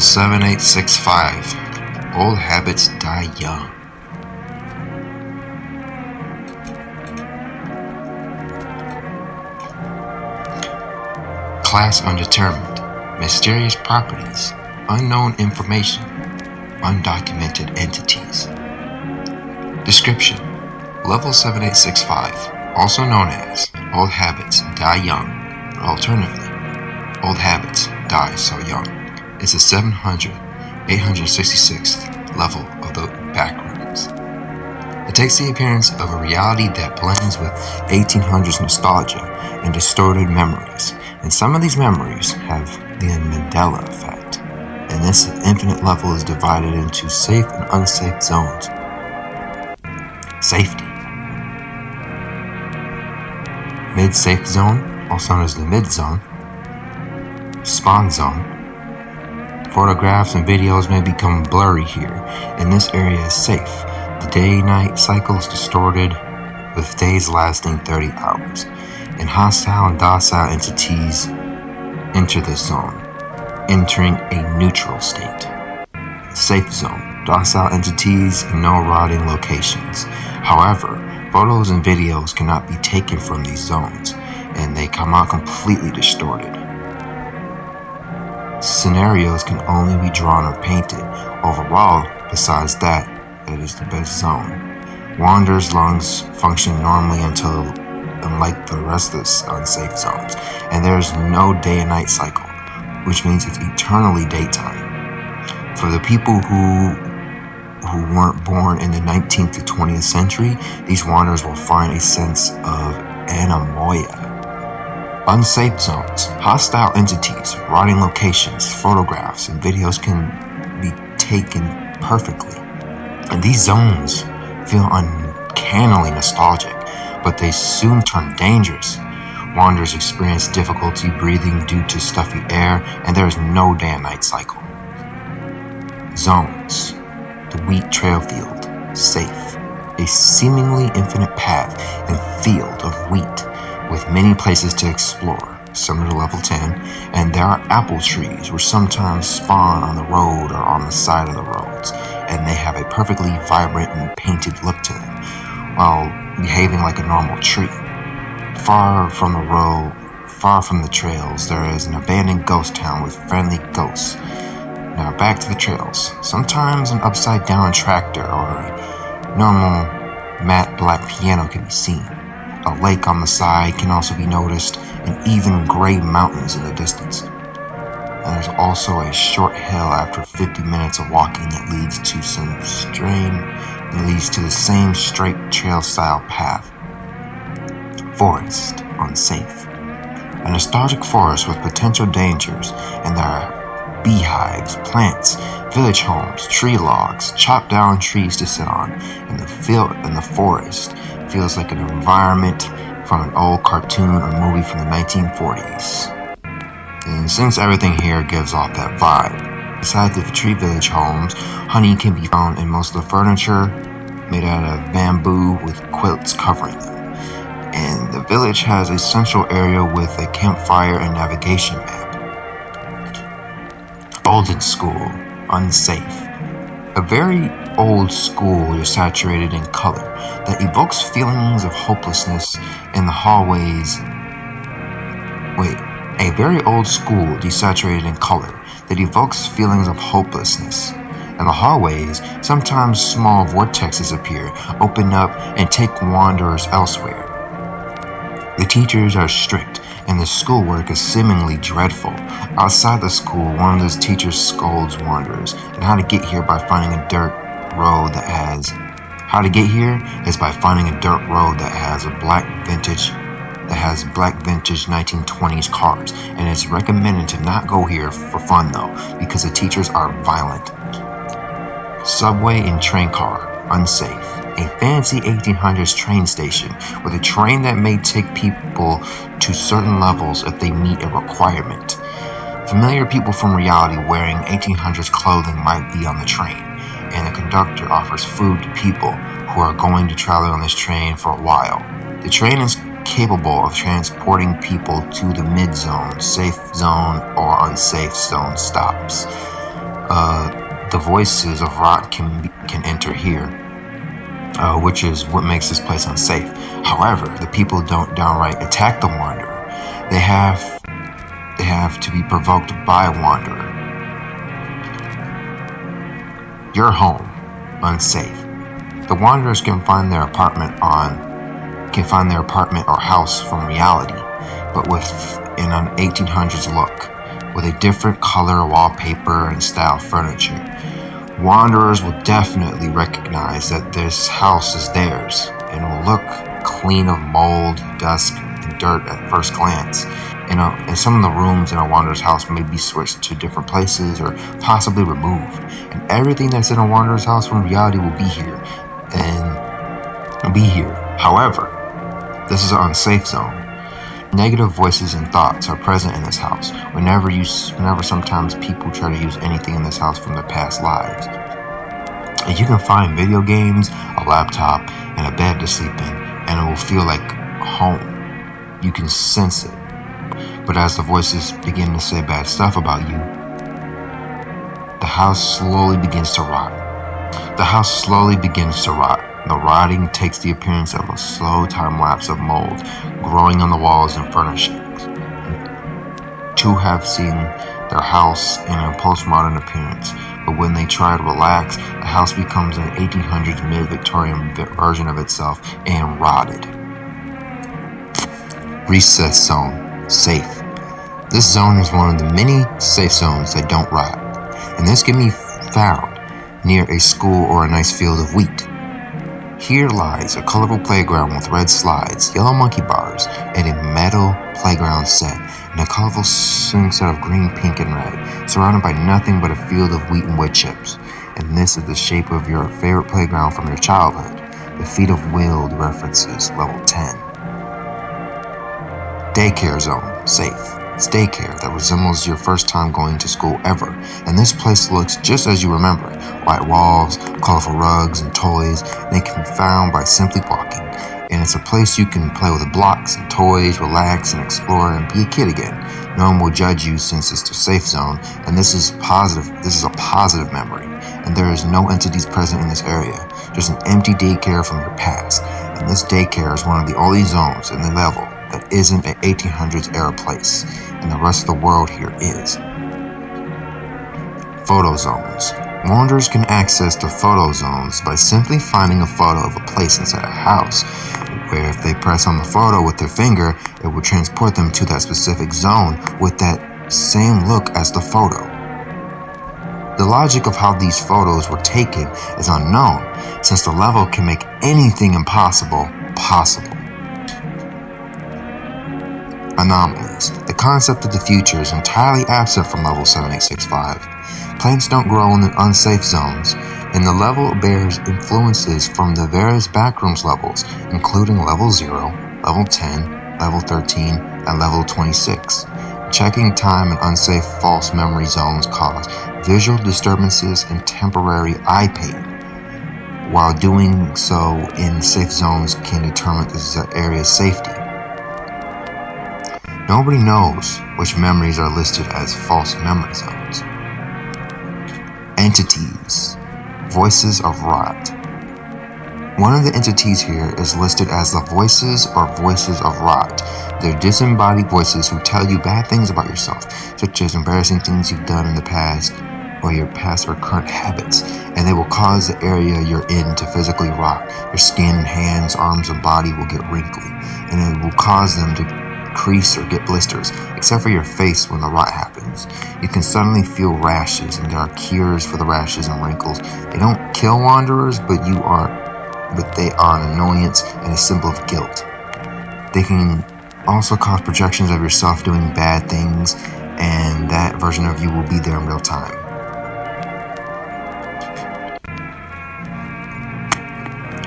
Level 7865. Old habits die young. Class undetermined. Mysterious properties. Unknown information. Undocumented entities. Description. Level 7865, also known as Old Habits Die Young, or alternatively, Old Habits Die So Young, is the 866th level of the Backrooms. It takes the appearance of a reality that blends with 1800s nostalgia and distorted memories, and some of these memories have the Mandela effect, and this infinite level is divided into safe and unsafe zones. Safety. Mid-safe zone, also known as the mid-zone. Spawn zone. Photographs and videos may become blurry here, and this area is safe. The day-night cycle is distorted, with days lasting 30 hours, and hostile and docile entities enter this zone, entering a neutral state. Safe zone. Docile entities and no rotting locations. However, photos and videos cannot be taken from these zones, and they come out completely distorted. Scenarios can only be drawn or painted. Overall, besides that, it is the best zone. Wanderers' lungs function normally unlike the rest of the unsafe zones, and there is no day and night cycle, which means it's eternally daytime. For the people who weren't born in the 19th to 20th century, these wanderers will find a sense of anemoia. Unsafe zones, hostile entities, rotting locations, photographs, and videos can be taken perfectly. And these zones feel uncannily nostalgic, but they soon turn dangerous. Wanderers experience difficulty breathing due to stuffy air, and there is no day and night cycle. Zones. The wheat trail field, safe, a seemingly infinite path and field of wheat with many places to explore, similar to level 10, and there are apple trees which sometimes spawn on the road or on the side of the roads, and they have a perfectly vibrant and painted look to them, while behaving like a normal tree. Far from the trails, there is an abandoned ghost town with friendly ghosts. Now back to the trails. Sometimes an upside down tractor or a normal matte black piano can be seen. A lake on the side can also be noticed, and even gray mountains in the distance. And there's also a short hill after 50 minutes of walking that leads to the same straight trail style path. Forest, unsafe. A nostalgic forest with potential dangers, and there are beehives, plants, village homes, tree logs, chopped down trees to sit on, and the forest feels like an environment from an old cartoon or movie from the 1940s. And since everything here gives off that vibe, besides the tree village homes, honey can be found in most of the furniture made out of bamboo with quilts covering them. And the village has a central area with a campfire and navigation map. Olden school, unsafe. A very old school is saturated in color that evokes feelings of hopelessness in the hallways. A very old school desaturated in color that evokes feelings of hopelessness. In the hallways, sometimes small vortexes appear, open up, and take wanderers elsewhere. The teachers are strict, and the schoolwork is seemingly dreadful. Outside the school, one of those teachers scolds wanderers, and how to get here is by finding a dirt road that has black vintage 1920s cars, and it's recommended to not go here for fun though, because the teachers are violent. Subway and train car, unsafe. A fancy 1800s train station with a train that may take people to certain levels if they meet a requirement. Familiar people from reality wearing 1800s clothing might be on the train, and the conductor offers food to people who are going to travel on this train for a while. The train is capable of transporting people to the mid-zone, safe zone, or unsafe zone stops. The voices of rot can enter here, which is what makes this place unsafe. However, the people don't downright attack the wanderer. They have to be provoked by a wanderer. Your home, unsafe. The wanderers can find their apartment or house from reality, but with an 1800s look, with a different color wallpaper and style furniture. Wanderers will definitely recognize that this house is theirs, and will look clean of mold, dust, and dirt at first glance. And some of the rooms in a wanderer's house may be switched to different places or possibly removed. And everything that's in a wanderer's house from reality will be here. However, this is an unsafe zone. Negative voices and thoughts are present in this house whenever sometimes people try to use anything in this house from their past lives. And you can find video games, a laptop, and a bed to sleep in, and it will feel like home. You can sense it. But as the voices begin to say bad stuff about you, the house slowly begins to rot. The rotting takes the appearance of a slow time lapse of mold growing on the walls and furnishings. Two have seen their house in a postmodern appearance, but when they try to relax, the house becomes an 1800s mid-Victorian version of itself and rotted. Recess zone. Safe. This zone is one of the many safe zones that don't rot, and this can be found near a school or a nice field of wheat. Here lies a colorful playground with red slides, yellow monkey bars, and a metal playground set, and a colorful swing set of green, pink, and red, surrounded by nothing but a field of wheat and wood chips. And this is the shape of your favorite playground from your childhood. The Feet of Wild references level 10. Daycare zone. Safe. It's daycare that resembles your first time going to school ever, and this place looks just as you remember it. White walls, colorful rugs, and toys, and they can be found by simply walking. And it's a place you can play with blocks and toys, relax and explore, and be a kid again. No one will judge you since it's a safe zone, and this is a positive memory, and there is no entities present in this area, just an empty daycare from your past. And this daycare is one of the only zones in the level that isn't an 1800s era place, and the rest of the world here is. Photo zones. Wanderers can access the photo zones by simply finding a photo of a place inside a house, where if they press on the photo with their finger, it will transport them to that specific zone with that same look as the photo. The logic of how these photos were taken is unknown, since the level can make anything impossible possible. Anomalies. The concept of the future is entirely absent from level 7865. Plants don't grow in the unsafe zones, and the level bears influences from the various Backrooms levels, including level 0, level 10, level 13, and level 26. Checking time and unsafe false memory zones cause visual disturbances and temporary eye pain, while doing so in safe zones can determine the area's safety. Nobody knows which memories are listed as false memory zones. Entities. Voices of Rot. One of the entities here is listed as the voices or voices of rot. They're disembodied voices who tell you bad things about yourself, such as embarrassing things you've done in the past, or your past or current habits, and they will cause the area you're in to physically rot. Your skin, hands, arms, and body will get wrinkly, and it will cause them to crease or get blisters, except for your face when the rot happens. You can suddenly feel rashes, and there are cures for the rashes and wrinkles. They don't kill wanderers, but they are an annoyance and a symbol of guilt. They can also cause projections of yourself doing bad things, and that version of you will be there in real time.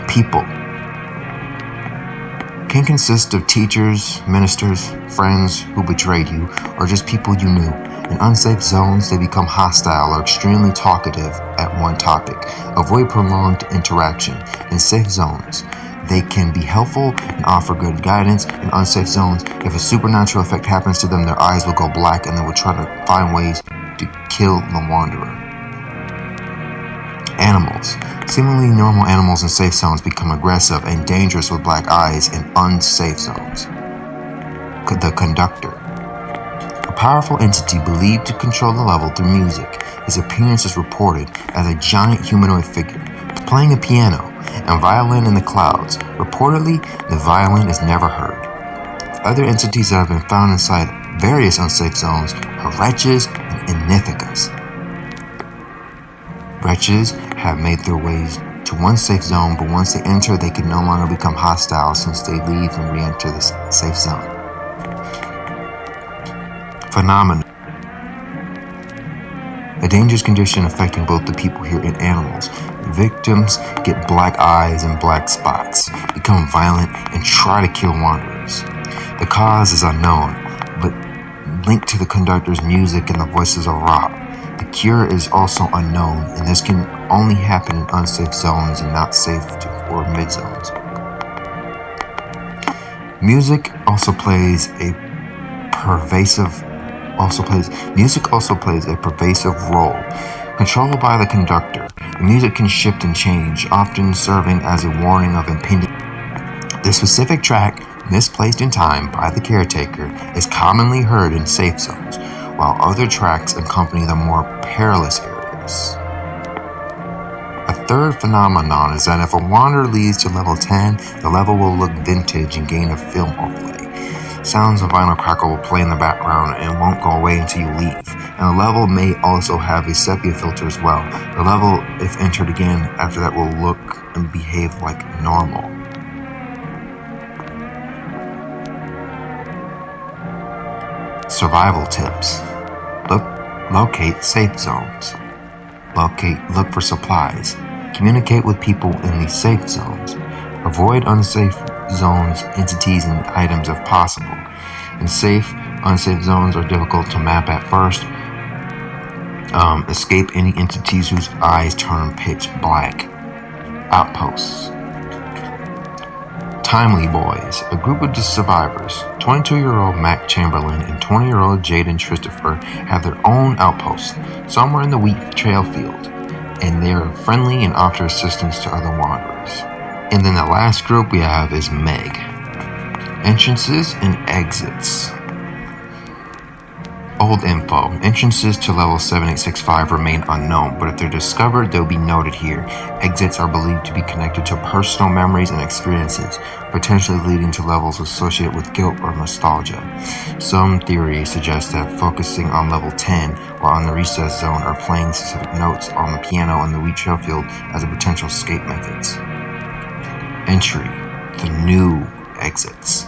People can consist of teachers, ministers, friends who betrayed you, or just people you knew. In unsafe zones, they become hostile or extremely talkative at one topic. Avoid prolonged interaction. In safe zones, they can be helpful and offer good guidance. In unsafe zones, if a supernatural effect happens to them, their eyes will go black and they will try to find ways to kill the wanderer. Animals. Seemingly normal animals in safe zones become aggressive and dangerous with black eyes in unsafe zones. The conductor. A powerful entity believed to control the level through music. His appearance is reported as a giant humanoid figure, playing a piano and violin in the clouds. Reportedly, the violin is never heard. Other entities that have been found inside various unsafe zones are wretches and inithicas. Wretches have made their ways to one safe zone, but once they enter, they can no longer become hostile since they leave and re-enter the safe zone. Phenomenon. A dangerous condition affecting both the people here and animals. Victims get black eyes and black spots, become violent, and try to kill wanderers. The cause is unknown, but linked to the conductor's music and the voices of rock. The cure is also unknown, and this can only happen in unsafe zones and not safe or mid zones. Music also plays a pervasive role. Controlled by the conductor, the music can shift and change, often serving as a warning of impending. The specific track, misplaced in time by the caretaker, is commonly heard in safe zones, while other tracks accompany the more perilous areas. A third phenomenon is that if a wanderer leads to level 10, the level will look vintage and gain a film overlay. Sounds of vinyl crackle will play in the background and won't go away until you leave. And the level may also have a sepia filter as well. The level, if entered again after that, will look and behave like normal. Survival tips. Locate safe zones. Look for supplies. Communicate with people in the safe zones. Avoid unsafe zones, entities, and items if possible. In unsafe zones are difficult to map at first. Escape any entities whose eyes turn pitch black. Outposts. Timely Boys, a group of survivors, 22-year-old Mac Chamberlain and 20-year-old Jaden Christopher, have their own outpost somewhere in the wheat trail field, and they are friendly and offer assistance to other wanderers. And then the last group we have is Meg. Entrances and exits. Old info. Entrances to level 7865 remain unknown, but if they're discovered, they'll be noted here. Exits are believed to be connected to personal memories and experiences, potentially leading to levels associated with guilt or nostalgia. Some theories suggest that focusing on level 10 while on the recess zone or playing specific notes on the piano in the wheat trail field as a potential escape methods. Entry. The new exits.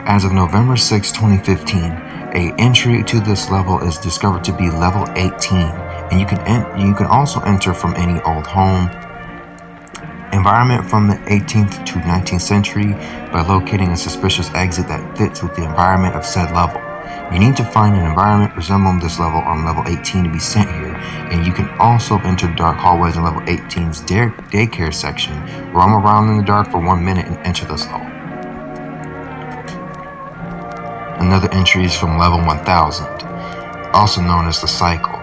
As of November 6, 2015, a entry to this level is discovered to be level 18, and you can also enter from any old home environment from the 18th to 19th century by locating a suspicious exit that fits with the environment of said level. You need to find an environment resembling this level on level 18 to be sent here, and you can also enter dark hallways in level 18's daycare section, roam around in the dark for 1 minute and enter this level. Another entry is from level 1000, also known as the Cycle.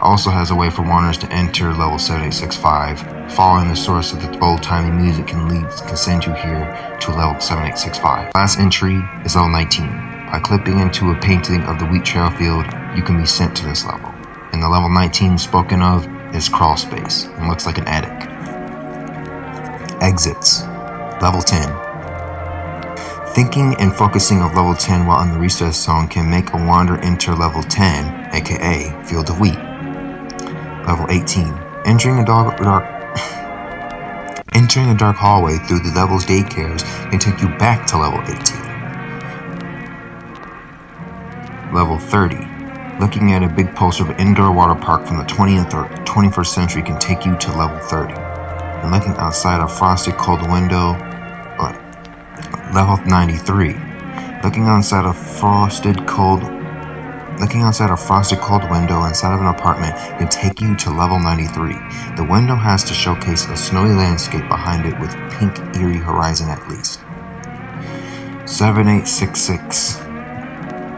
Also has a way for wanderers to enter level 7865. Following the source of the old-timey music can send you here to level 7865. Last entry is level 19. By clipping into a painting of the wheat trail field, you can be sent to this level. And the level 19 spoken of is crawl space and looks like an attic. Exits. Level 10. Thinking and focusing of level 10 while in the recess zone can make a wanderer enter level 10, aka Field of Wheat. Level 18. Entering a dark hallway through the level's daycares can take you back to level 18. Level 30. Looking at a big poster of an indoor water park from the 20th or 21st century can take you to level 30. And looking outside a frosted cold window, level 93. Looking outside a frosted cold window inside of an apartment can take you to level 93. The window has to showcase a snowy landscape behind it with pink eerie horizon at least. 7866.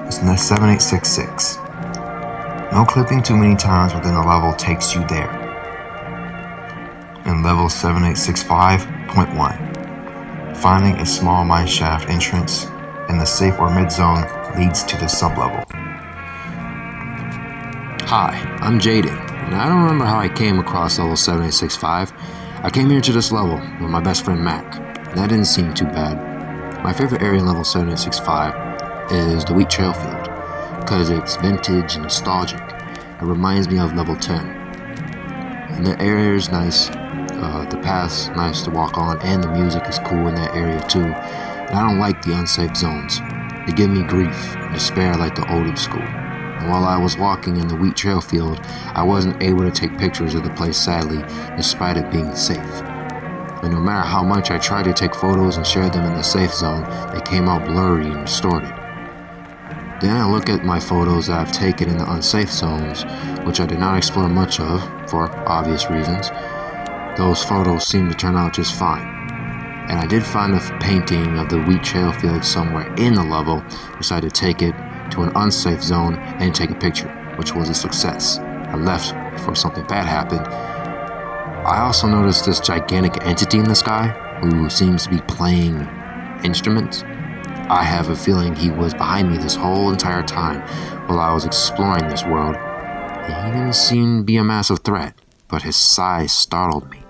It's 7866. No clipping too many times within the level takes you there. in level 7865.1. Finding a small mineshaft entrance in the safe or mid-zone leads to the sublevel. Hi, I'm Jaden, and I don't remember how I came across level 7865. I came here to this level with my best friend Mac, and that didn't seem too bad. My favorite area in level 7865 is the wheat trail field, because it's vintage and nostalgic. It reminds me of level 10. And the area is nice, the path's nice to walk on, and the music is cool in that area too. And I don't like the unsafe zones. They give me grief and despair like the old school. And while I was walking in the wheat trail field, I wasn't able to take pictures of the place sadly, despite it being safe. And no matter how much I tried to take photos and share them in the safe zone, they came out blurry and distorted. Then I look at my photos that I've taken in the unsafe zones, which I did not explore much of, for obvious reasons. Those photos seem to turn out just fine. And I did find a painting of the wheat trail field somewhere in the level, decided to take it to an unsafe zone and take a picture, which was a success. I left before something bad happened. I also noticed this gigantic entity in the sky who seems to be playing instruments. I have a feeling he was behind me this whole entire time while I was exploring this world. He didn't seem to be a massive threat, but his size startled me.